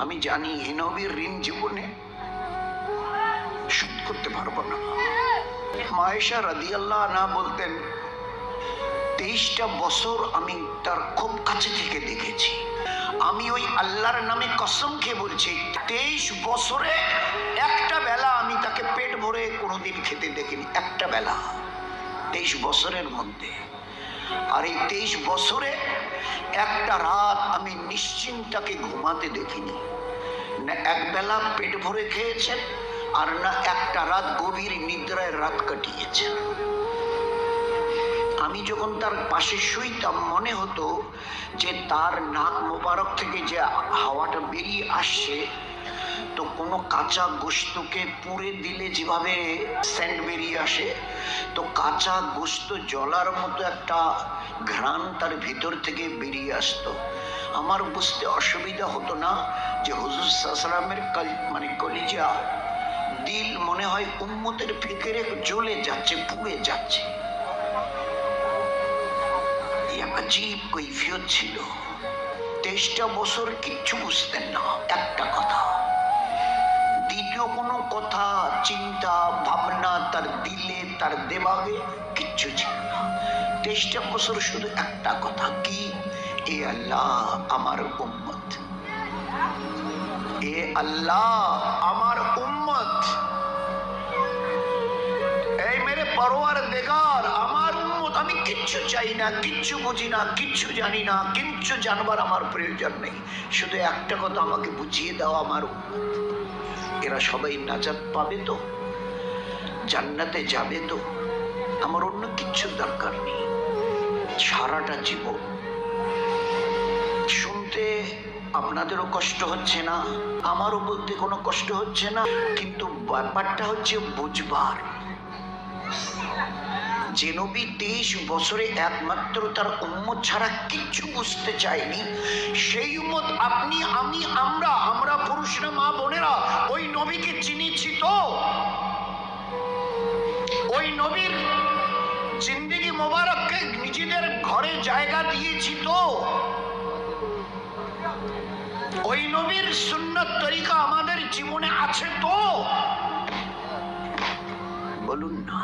আমি জানি এই নবীর ঋণ জীবনে শোধ করতে পারবো না। মা আয়েশা রাদিয়াল্লাহু আনহা বলতেন 23টা বছর আমি তার খুব কাছে থেকে দেখেছি। আমি ওই আল্লাহর নামে কসম খেয়ে বলছি 23 বছরে একটা বেলা আমি তাকে পেট ভরে কোনোদিন খেতে দেখিনি, একটা বেলা 23 বছরের মধ্যে। আর এই 23 বছরে একটা রাত আমি নিশ্চিন্তাকে ঘুমাতে দেখিনি। না এক বেলা পেট ভরে খেয়েছেন, আর না একটা রাত গভীর নিদ্রায় রাত কাটিয়েছেন। আমি যখন তার পাশে শুইতাম মনে হতো যে তার নাক মোবারক থেকে যে হাওয়াটা বেরিয়ে আসছে, তো কোনো কাঁচা গোস্তকে পুড়ে দিলে যেভাবে সেন্ট বেরিয়ে আসে, তো কাঁচা গোস্ত জ্বলার মতো একটা ঘ্রাণ তার ভিতর থেকে বেরিয়ে আসতো। আমার বুঝতে অসুবিধা হতো না যে হুজুর সাল্লাল্লাহু আলাইহি ওয়াসাল্লামের কলিজা দিল মনে হয় উম্মতের ফিকিরে জ্বলে যাচ্ছে, পুড়ে যাচ্ছে। আজীব কৈফিয়ত ছিল। 23টা বছর কিচ্ছু বুঝতেন না, একটা কথা, দ্বিতীয় কোনো কথা, চিন্তা ভাবনা তার দিলে তার দেমাগে কিচ্ছু ছিল না। 23টা বছর শুধু একটা কথা, কি? এ আল্লাহ আমার উম্মত, এ আল্লাহ আমার উম্মত, এই মেরে পরওয়ারদিগার আমার উম্মত। আমি কিচ্ছু চাই না, কিচ্ছু বুঝি না, কিচ্ছু জানি না, কিচ্ছু জানবার আমার প্রয়োজন নেই। শুধু একটা কথা আমাকে বুঝিয়ে দাও, আমার উম্মত এরা সবাই নাজাত পাবে তো, জান্নাতে যাবে তো, আমার অন্য কিচ্ছু দরকার নেই। সারাটা জীবন শুনতে আপনাদেরও কষ্ট হচ্ছে না, আমারও বলতে কোনো কষ্ট হচ্ছে না, কিন্তু ব্যাপারটা হচ্ছে বুঝবার। যে নবী 23 বছরে একমাত্র তার উম্মত ছাড়া কিচ্ছু বুঝতে চায়নি, সেই উম্মত আপনি, আমি, আমরা পুরুষরা, মা বোনেরা ওই নবীকে চিনেছি তো? ওই নবীর জিন্দেগি মোবারককে নিজেদের ঘরে জায়গা দিয়েছি তো? ওই নবীর সুন্নত তরিকা আমাদের জীবনে আছে তো? বলুন না।